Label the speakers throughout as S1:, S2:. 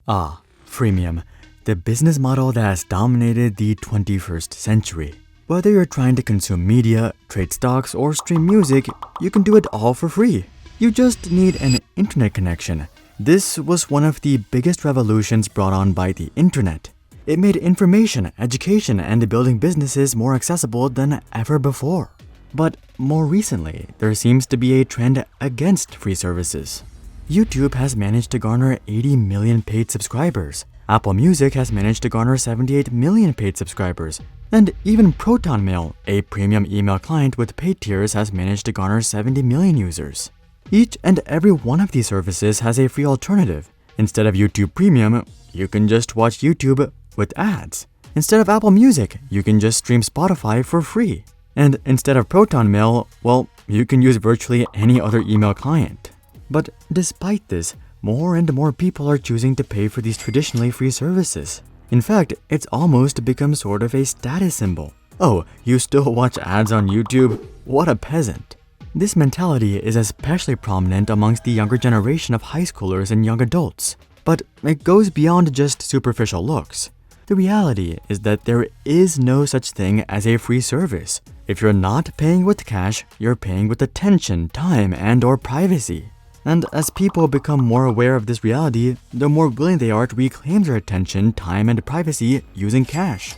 S1: Freemium, the business model that has dominated the 21st century. Whether you're trying to consume media, trade stocks, or stream music, you can do it all for free. You just need an internet connection. This was one of the biggest revolutions brought on by the internet. It made information, education, and building businesses more accessible than ever before. But more recently, there seems to be a trend against free services. YouTube has managed to garner 80 million paid subscribers. Apple Music has managed to garner 78 million paid subscribers. And even ProtonMail, a premium email client with paid tiers, has managed to garner 70 million users. Each and every one of these services has a free alternative. Instead of YouTube Premium, you can just watch YouTube with ads. Instead of Apple Music, you can just stream Spotify for free. And instead of ProtonMail, well, you can use virtually any other email client. But despite this, more and more people are choosing to pay for these traditionally free services. In fact, it's almost become sort of a status symbol. Oh, you still watch ads on YouTube? What a peasant. This mentality is especially prominent amongst the younger generation of high schoolers and young adults. But it goes beyond just superficial looks. The reality is that there is no such thing as a free service. If you're not paying with cash, you're paying with attention, time, and/or privacy. And as people become more aware of this reality, the more willing they are to reclaim their attention, time, and privacy using cash.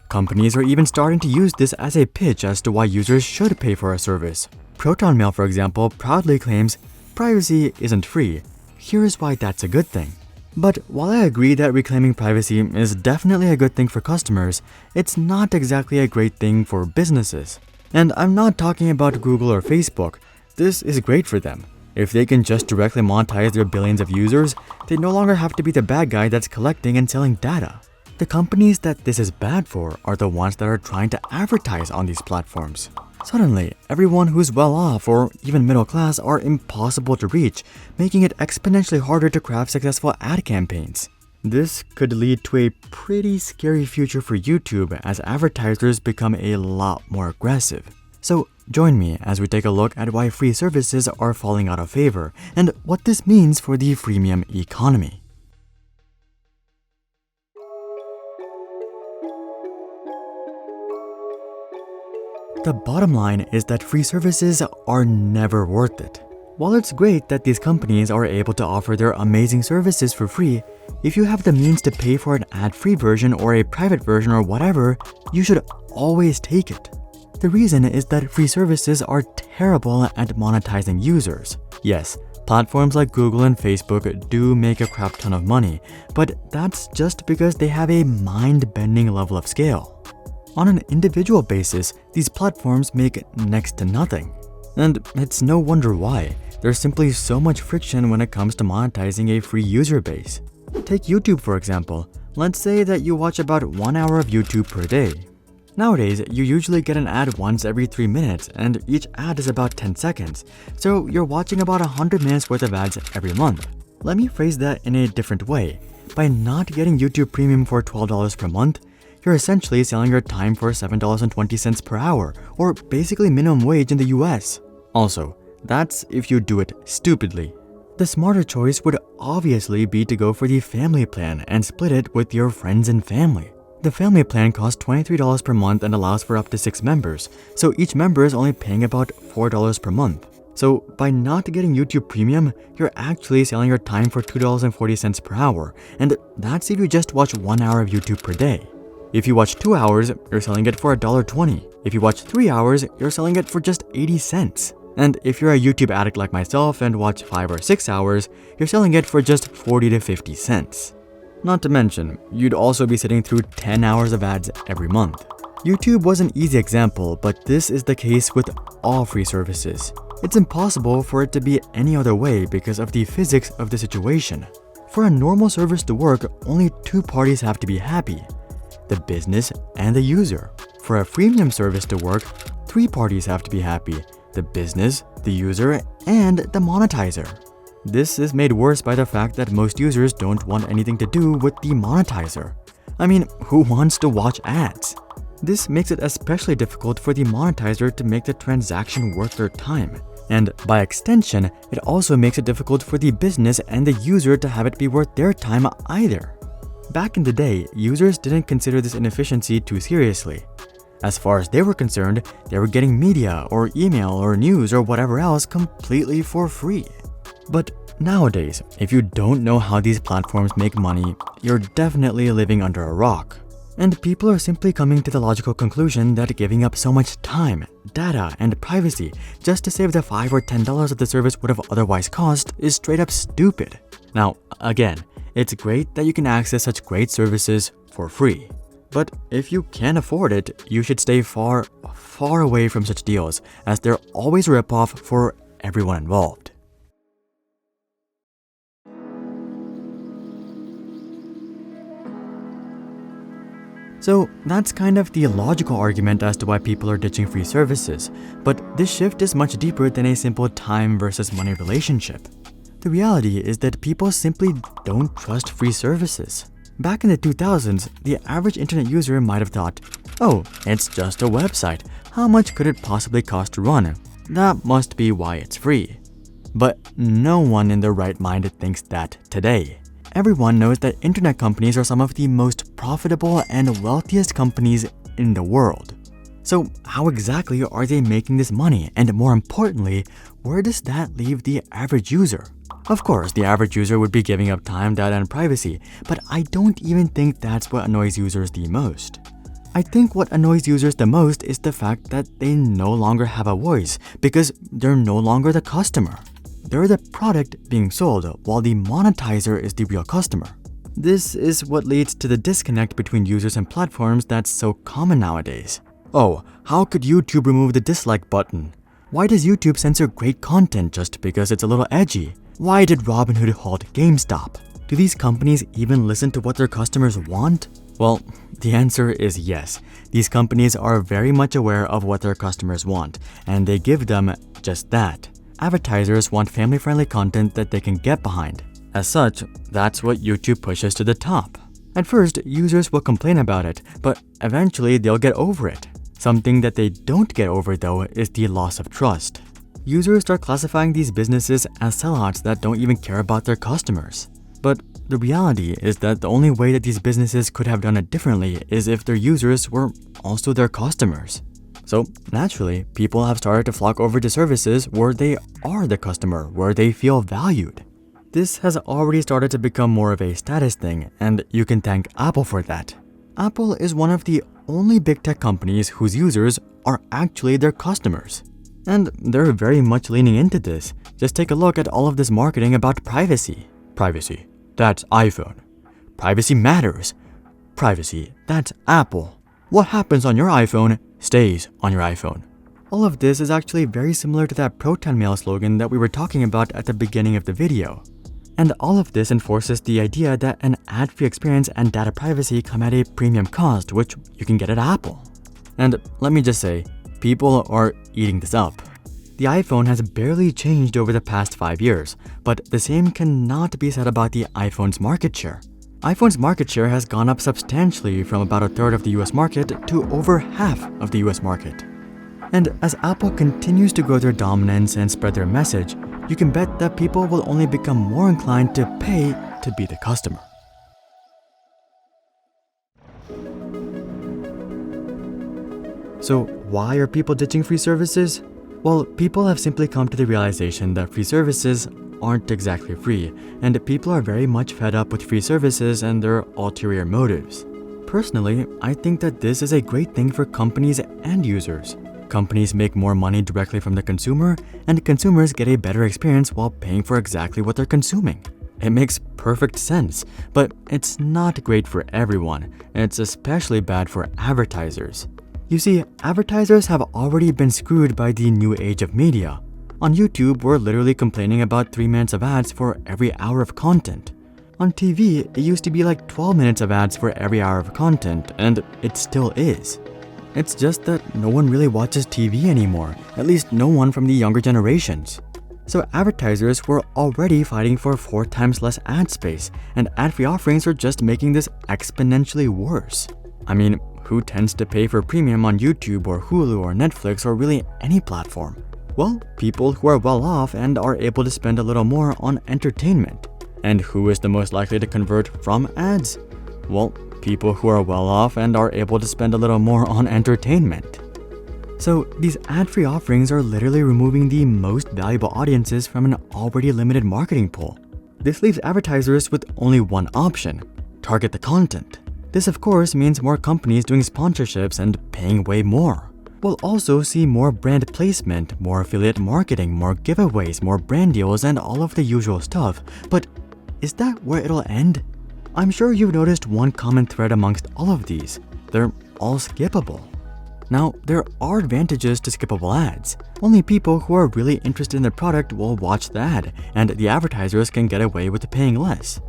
S1: Companies are even starting to use this as a pitch as to why users should pay for a service. ProtonMail, for example, proudly claims, "Privacy isn't free. Here's why that's a good thing." But while I agree that reclaiming privacy is definitely a good thing for customers, it's not exactly a great thing for businesses. And I'm not talking about Google or Facebook. This is great for them. If they can just directly monetize their billions of users, they no longer have to be the bad guy that's collecting and selling data. The companies that this is bad for are the ones that are trying to advertise on these platforms. Suddenly, everyone who's well off or even middle class are impossible to reach, making it exponentially harder to craft successful ad campaigns. This could lead to a pretty scary future for YouTube as advertisers become a lot more aggressive. So join me as we take a look at why free services are falling out of favor and what this means for the freemium economy. The bottom line is that free services are never worth it. While it's great that these companies are able to offer their amazing services for free, if you have the means to pay for an ad-free version or a private version or whatever, you should always take it. The reason is that free services are terrible at monetizing users. Yes, platforms like Google and Facebook do make a crap ton of money, but that's just because they have a mind-bending level of scale. On an individual basis, these platforms make next to nothing. And it's no wonder why. There's simply so much friction when it comes to monetizing a free user base. Take YouTube for example. Let's say that you watch about 1 hour of YouTube per day. Nowadays, you usually get an ad once every 3 minutes, and each ad is about 10 seconds. So you're watching about 100 minutes worth of ads every month. Let me phrase that in a different way. By not getting YouTube Premium for $12 per month, you're essentially selling your time for $7.20 per hour, or basically minimum wage in the US. Also, that's if you do it stupidly. The smarter choice would obviously be to go for the family plan and split it with your friends and family. The family plan costs $23 per month and allows for up to 6 members, so each member is only paying about $4 per month. So by not getting YouTube Premium, you're actually selling your time for $2.40 per hour, and that's if you just watch 1 hour of YouTube per day. If you watch 2 hours, you're selling it for $1.20. If you watch 3 hours, you're selling it for just 80 cents. And if you're a YouTube addict like myself and watch 5 or 6 hours, you're selling it for just 40 to 50 cents. Not to mention, you'd also be sitting through 10 hours of ads every month. YouTube was an easy example, but this is the case with all free services. It's impossible for it to be any other way because of the physics of the situation. For a normal service to work, only 2 parties have to be happy: the business and the user. For a freemium service to work, 3 parties have to be happy: the business, the user, and the monetizer. This is made worse by the fact that most users don't want anything to do with the monetizer. I mean, who wants to watch ads? This makes it especially difficult for the monetizer to make the transaction worth their time. And by extension, it also makes it difficult for the business and the user to have it be worth their time either. Back in the day, users didn't consider this inefficiency too seriously. As far as they were concerned, they were getting media or email or news or whatever else completely for free. But nowadays, if you don't know how these platforms make money, you're definitely living under a rock. And people are simply coming to the logical conclusion that giving up so much time, data, and privacy just to save the $5 or $10 that the service would have otherwise cost is straight up stupid. Now, again, it's great that you can access such great services for free. But if you can't afford it, you should stay far, far away from such deals, as they're always a ripoff for everyone involved. So that's kind of the logical argument as to why people are ditching free services, but this shift is much deeper than a simple time versus money relationship. The reality is that people simply don't trust free services. Back in the 2000s, the average internet user might have thought, oh, it's just a website, how much could it possibly cost to run? That must be why it's free. But no one in their right mind thinks that today. Everyone knows that internet companies are some of the most profitable and wealthiest companies in the world. So how exactly are they making this money? And more importantly, where does that leave the average user? Of course, the average user would be giving up time, data, and privacy, but I don't even think that's what annoys users the most. I think what annoys users the most is the fact that they no longer have a voice because they're no longer the customer. They're the product being sold, while the monetizer is the real customer. This is what leads to the disconnect between users and platforms that's so common nowadays. Oh, how could YouTube remove the dislike button? Why does YouTube censor great content just because it's a little edgy? Why did Robinhood halt GameStop? Do these companies even listen to what their customers want? Well, the answer is yes. These companies are very much aware of what their customers want, and they give them just that. Advertisers want family-friendly content that they can get behind. As such, that's what YouTube pushes to the top. At first, users will complain about it, but eventually they'll get over it. Something that they don't get over, though, is the loss of trust. Users start classifying these businesses as sellouts that don't even care about their customers. But the reality is that the only way that these businesses could have done it differently is if their users were also their customers. So naturally, people have started to flock over to services where they are the customer, where they feel valued. This has already started to become more of a status thing, and you can thank Apple for that. Apple is one of the only big tech companies whose users are actually their customers. And they're very much leaning into this. Just take a look at all of this marketing about privacy. Privacy, that's iPhone. Privacy matters. Privacy, that's Apple. What happens on your iPhone stays on your iPhone. All of this is actually very similar to that Proton Mail slogan that we were talking about at the beginning of the video. And all of this enforces the idea that an ad-free experience and data privacy come at a premium cost, which you can get at Apple. And let me just say, people are eating this up. The iPhone has barely changed over the past 5 years, but the same cannot be said about the iPhone's market share. iPhone's market share has gone up substantially from about a third of the US market to over half of the US market. And as Apple continues to grow their dominance and spread their message, you can bet that people will only become more inclined to pay to be the customer. So why are people ditching free services? Well, people have simply come to the realization that free services aren't exactly free, and people are very much fed up with free services and their ulterior motives. Personally, I think that this is a great thing for companies and users. Companies make more money directly from the consumer, and consumers get a better experience while paying for exactly what they're consuming. It makes perfect sense, but it's not great for everyone. It's especially bad for advertisers. You see, advertisers have already been screwed by the new age of media. On YouTube, we're literally complaining about 3 minutes of ads for every hour of content. On TV, it used to be like 12 minutes of ads for every hour of content, and it still is. It's just that no one really watches TV anymore, at least no one from the younger generations. So advertisers were already fighting for 4 times less ad space, and ad-free offerings are just making this exponentially worse. I mean, who tends to pay for premium on YouTube or Hulu or Netflix or really any platform? Well, people who are well off and are able to spend a little more on entertainment. And who is the most likely to convert from ads? Well, people who are well off and are able to spend a little more on entertainment. So these ad-free offerings are literally removing the most valuable audiences from an already limited marketing pool. This leaves advertisers with only one option: target the content. This of course means more companies doing sponsorships and paying way more. We'll also see more brand placement, more affiliate marketing, more giveaways, more brand deals, and all of the usual stuff. But is that where it'll end? I'm sure you've noticed one common thread amongst all of these. They're all skippable. Now, there are advantages to skippable ads. Only people who are really interested in the product will watch the ad, and the advertisers can get away with paying less.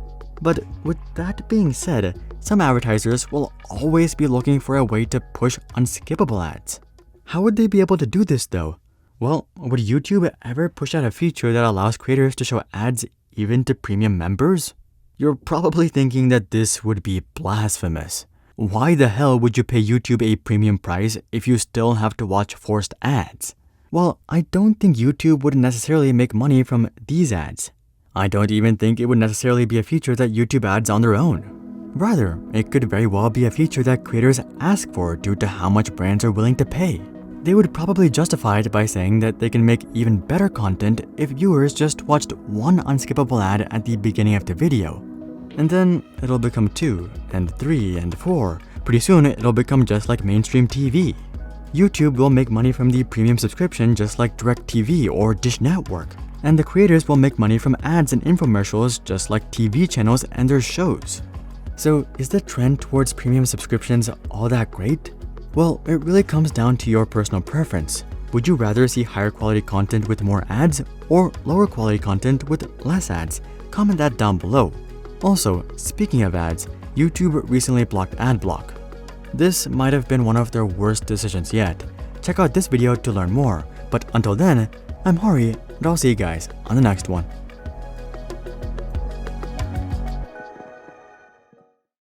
S1: But with that being said, some advertisers will always be looking for a way to push unskippable ads. How would they be able to do this though? Well, would YouTube ever push out a feature that allows creators to show ads even to premium members? You're probably thinking that this would be blasphemous. Why the hell would you pay YouTube a premium price if you still have to watch forced ads? Well, I don't think YouTube would necessarily make money from these ads. I don't even think it would necessarily be a feature that YouTube adds on their own. Rather, it could very well be a feature that creators ask for due to how much brands are willing to pay. They would probably justify it by saying that they can make even better content if viewers just watched one unskippable ad at the beginning of the video. And then it'll become 2, and 3, and 4. Pretty soon it'll become just like mainstream TV. YouTube will make money from the premium subscription just like DirecTV or Dish Network. And the creators will make money from ads and infomercials just like TV channels and their shows. So is the trend towards premium subscriptions all that great? Well, it really comes down to your personal preference. Would you rather see higher quality content with more ads or lower quality content with less ads? Comment that down below. Also, speaking of ads, YouTube recently blocked AdBlock. This might have been one of their worst decisions yet. Check out this video to learn more, but until then, I'm Hari, and I'll see you guys on the next one.